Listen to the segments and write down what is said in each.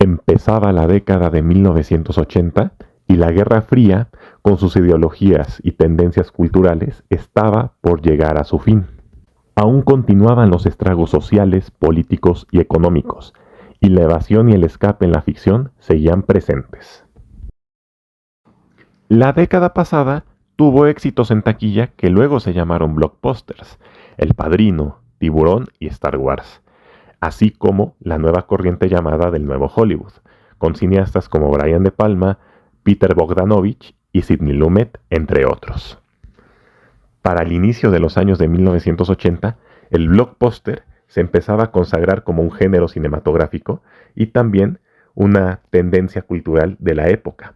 Empezaba la década de 1980 y la Guerra Fría, con sus ideologías y tendencias culturales, estaba por llegar a su fin. Aún continuaban los estragos sociales, políticos y económicos, y la evasión y el escape en la ficción seguían presentes. La década pasada tuvo éxitos en taquilla que luego se llamaron blockbusters: El Padrino, Tiburón y Star Wars, así como la nueva corriente llamada del Nuevo Hollywood, con cineastas como Brian De Palma, Peter Bogdanovich y Sidney Lumet, entre otros. Para el inicio de los años de 1980, el blockbuster se empezaba a consagrar como un género cinematográfico y también una tendencia cultural de la época.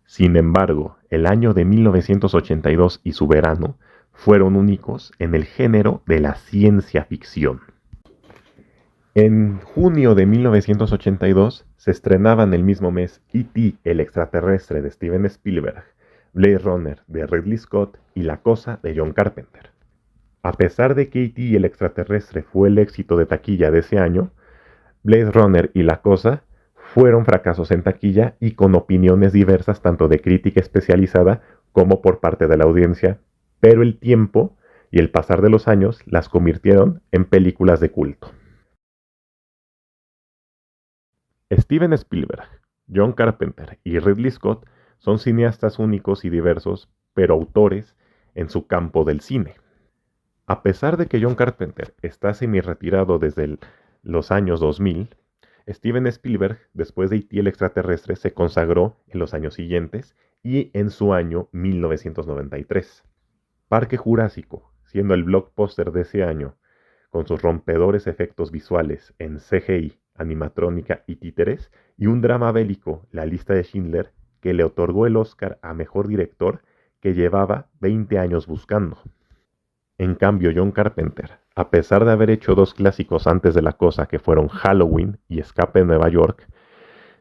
Sin embargo, el año de 1982 y su verano fueron únicos en el género de la ciencia ficción. En junio de 1982 se estrenaban el mismo mes E.T. el extraterrestre de Steven Spielberg, Blade Runner de Ridley Scott y La Cosa de John Carpenter. A pesar de que E.T. el extraterrestre fue el éxito de taquilla de ese año, Blade Runner y La Cosa fueron fracasos en taquilla y con opiniones diversas tanto de crítica especializada como por parte de la audiencia, pero el tiempo y el pasar de los años las convirtieron en películas de culto. Steven Spielberg, John Carpenter y Ridley Scott son cineastas únicos y diversos, pero autores en su campo del cine. A pesar de que John Carpenter está semi-retirado desde los años 2000, Steven Spielberg, después de E.T. el extraterrestre, se consagró en los años siguientes y en su año 1993. Parque Jurásico, siendo el blockbuster de ese año, con sus rompedores efectos visuales en CGI, animatrónica y títeres, y un drama bélico, La Lista de Schindler, que le otorgó el Oscar a Mejor Director, que llevaba 20 años buscando. En cambio, John Carpenter, a pesar de haber hecho dos clásicos antes de La Cosa, que fueron Halloween y Escape de Nueva York,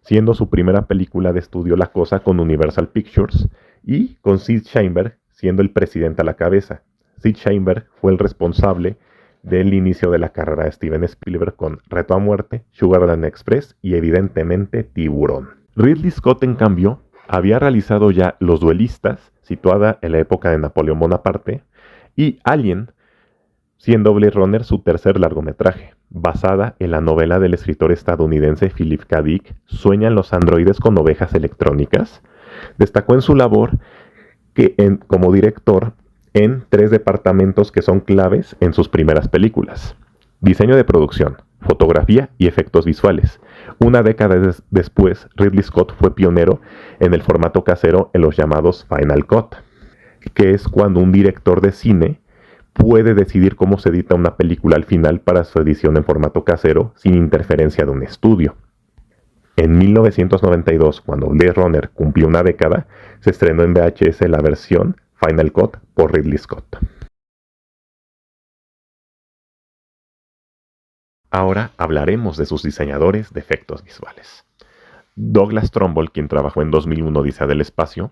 siendo su primera película de estudio La Cosa con Universal Pictures, y con Sid Sheinberg siendo el presidente a la cabeza. Sid Sheinberg fue el responsable del inicio de la carrera de Steven Spielberg con Reto a Muerte, Sugarland Express y evidentemente Tiburón. Ridley Scott, en cambio, había realizado ya Los Duelistas, situada en la época de Napoleón Bonaparte, y Alien, siendo Blade Runner su tercer largometraje, basada en la novela del escritor estadounidense Philip K. Dick, ¿Sueñan los androides con ovejas electrónicas? Destacó en su labor como director en 3 departamentos que son claves en sus primeras películas: diseño de producción, fotografía y efectos visuales. Una década después, Ridley Scott fue pionero en el formato casero en los llamados Final Cut, que es cuando un director de cine puede decidir cómo se edita una película al final para su edición en formato casero sin interferencia de un estudio. En 1992, cuando Blade Runner cumplió una década, se estrenó en VHS la versión Final Cut por Ridley Scott. Ahora hablaremos de sus diseñadores de efectos visuales. Douglas Trumbull, quien trabajó en 2001 Odisea del Espacio,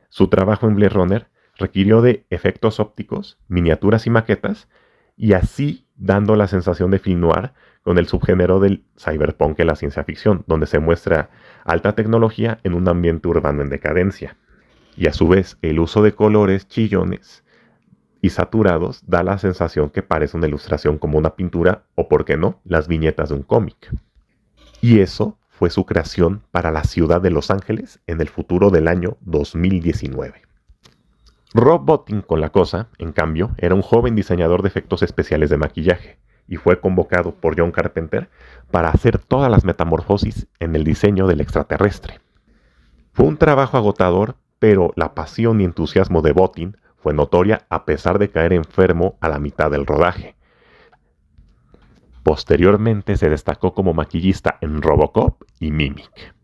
su trabajo en Blade Runner requirió de efectos ópticos, miniaturas y maquetas, y así dando la sensación de film noir con el subgénero del cyberpunk en la ciencia ficción, donde se muestra alta tecnología en un ambiente urbano en decadencia. Y a su vez, el uso de colores chillones y saturados da la sensación que parece una ilustración como una pintura o, por qué no, las viñetas de un cómic. Y eso fue su creación para la ciudad de Los Ángeles en el futuro del año 2019. Rob Bottin con La Cosa, en cambio, era un joven diseñador de efectos especiales de maquillaje y fue convocado por John Carpenter para hacer todas las metamorfosis en el diseño del extraterrestre. Fue un trabajo agotador, pero la pasión y entusiasmo de Bottin fue notoria a pesar de caer enfermo a la mitad del rodaje. Posteriormente se destacó como maquillista en Robocop y Mimic.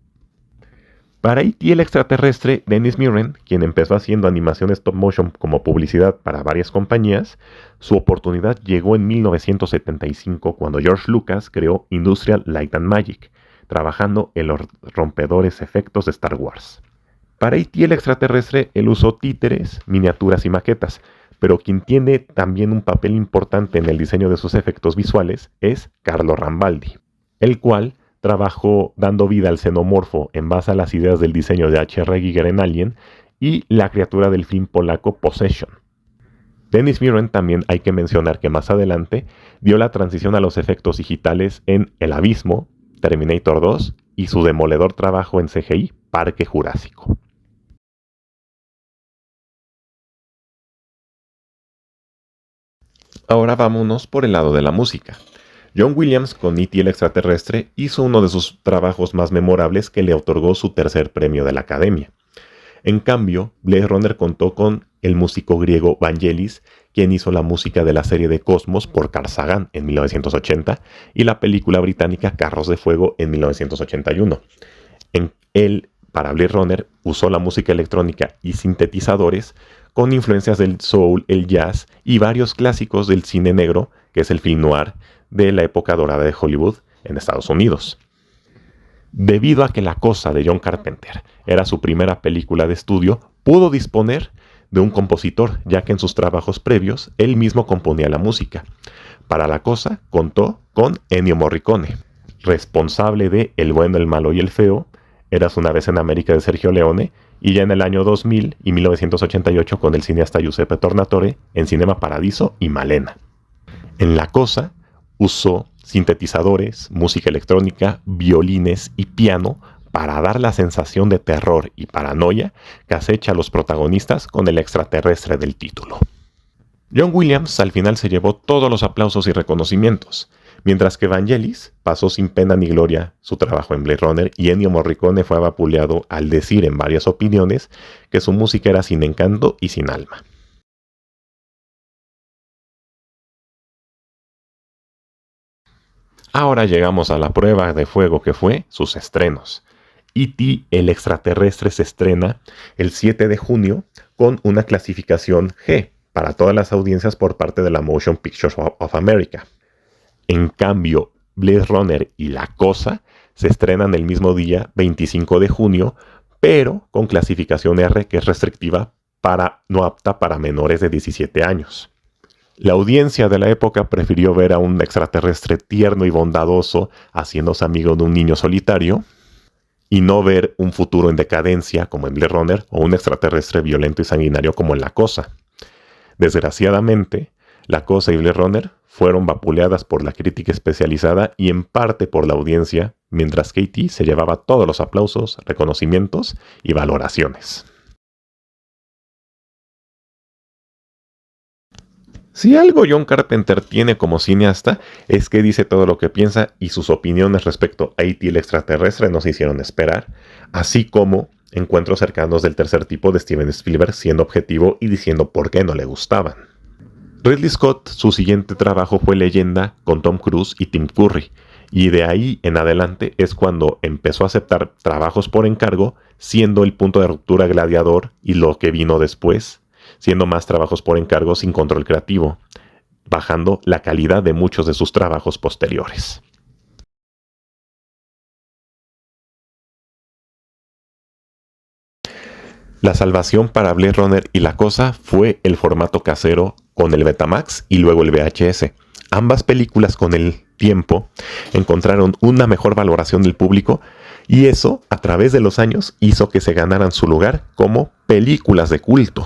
Para E.T. el extraterrestre, Dennis Muren, quien empezó haciendo animación stop motion como publicidad para varias compañías, su oportunidad llegó en 1975 cuando George Lucas creó Industrial Light and Magic, trabajando en los rompedores efectos de Star Wars. Para E.T. el extraterrestre, él usó títeres, miniaturas y maquetas, pero quien tiene también un papel importante en el diseño de sus efectos visuales es Carlo Rambaldi, el cual trabajó dando vida al xenomorfo en base a las ideas del diseño de H.R. Giger en Alien y la criatura del film polaco Possession. Dennis Muren también hay que mencionar que más adelante dio la transición a los efectos digitales en El Abismo, Terminator 2 y su demoledor trabajo en CGI, Parque Jurásico. Ahora vámonos por el lado de la música. John Williams con E.T. el extraterrestre hizo uno de sus trabajos más memorables que le otorgó su tercer premio de la Academia. En cambio, Blade Runner contó con el músico griego Vangelis, quien hizo la música de la serie de Cosmos por Carl Sagan en 1980 y la película británica Carros de Fuego en 1981. Él, para Blade Runner, usó la música electrónica y sintetizadores con influencias del soul, el jazz y varios clásicos del cine negro, que es el film noir de la época dorada de Hollywood en Estados Unidos. Debido a que La Cosa de John Carpenter era su primera película de estudio, pudo disponer de un compositor, ya que en sus trabajos previos él mismo componía la música. Para La Cosa contó con Ennio Morricone, responsable de El bueno, el malo y el feo, Eras una vez en América de Sergio Leone, y ya en el año 2000 y 1988 con el cineasta Giuseppe Tornatore en Cinema Paradiso y Malena. En La Cosa usó sintetizadores, música electrónica, violines y piano para dar la sensación de terror y paranoia que acecha a los protagonistas con el extraterrestre del título. John Williams al final se llevó todos los aplausos y reconocimientos, mientras que Vangelis pasó sin pena ni gloria su trabajo en Blade Runner y Ennio Morricone fue vapuleado al decir en varias opiniones que su música era sin encanto y sin alma. Ahora llegamos a la prueba de fuego que fue sus estrenos. E.T. el extraterrestre se estrena el 7 de junio con una clasificación G para todas las audiencias por parte de la Motion Pictures of America. En cambio, Blade Runner y La Cosa se estrenan el mismo día, 25 de junio, pero con clasificación R, que es restrictiva, no apta para menores de 17 años. La audiencia de la época prefirió ver a un extraterrestre tierno y bondadoso haciéndose amigo de un niño solitario y no ver un futuro en decadencia como en Blade Runner o un extraterrestre violento y sanguinario como en La Cosa. Desgraciadamente, La Cosa y Blade Runner fueron vapuleadas por la crítica especializada y en parte por la audiencia, mientras que E.T. se llevaba todos los aplausos, reconocimientos y valoraciones. Si algo John Carpenter tiene como cineasta es que dice todo lo que piensa y sus opiniones respecto a E.T. el extraterrestre no se hicieron esperar, así como encuentros cercanos del tercer tipo de Steven Spielberg siendo objetivo y diciendo por qué no le gustaban. Ridley Scott, su siguiente trabajo fue Leyenda con Tom Cruise y Tim Curry, y de ahí en adelante es cuando empezó a aceptar trabajos por encargo, siendo el punto de ruptura Gladiador y lo que vino después, siendo más trabajos por encargo sin control creativo, bajando la calidad de muchos de sus trabajos posteriores. La salvación para Blade Runner y La Cosa fue el formato casero con el Betamax y luego el VHS. Ambas películas con el tiempo encontraron una mejor valoración del público y eso, a través de los años, hizo que se ganaran su lugar como películas de culto.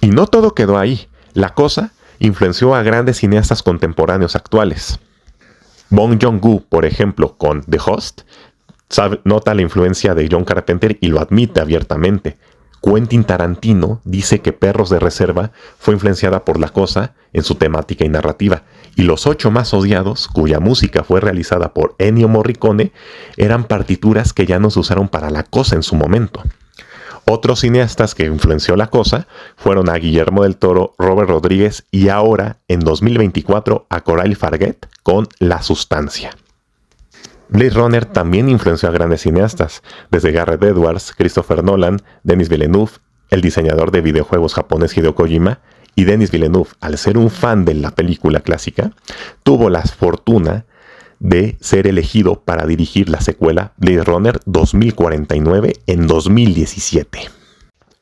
Y no todo quedó ahí. La Cosa influenció a grandes cineastas contemporáneos actuales. Bong Joon-ho, por ejemplo, con The Host, nota la influencia de John Carpenter y lo admite abiertamente. Quentin Tarantino dice que Perros de Reserva fue influenciada por La Cosa en su temática y narrativa, y Los Ocho Más Odiados, cuya música fue realizada por Ennio Morricone, eran partituras que ya no se usaron para La Cosa en su momento. Otros cineastas que influenció La Cosa fueron a Guillermo del Toro, Robert Rodríguez y ahora, en 2024, a Corail Farguet con La Sustancia. Blade Runner también influenció a grandes cineastas, desde Gareth Edwards, Christopher Nolan, Denis Villeneuve, el diseñador de videojuegos japonés Hideo Kojima, y Denis Villeneuve, al ser un fan de la película clásica, tuvo la fortuna de ser elegido para dirigir la secuela Blade Runner 2049 en 2017.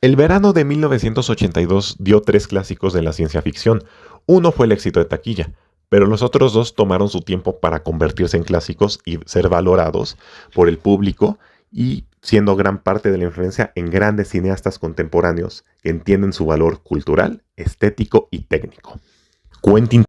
El verano de 1982 dio 3 clásicos de la ciencia ficción. Uno fue el éxito de taquilla, Pero los otros dos tomaron su tiempo para convertirse en clásicos y ser valorados por el público y siendo gran parte de la influencia en grandes cineastas contemporáneos que entienden su valor cultural, estético y técnico. Quentin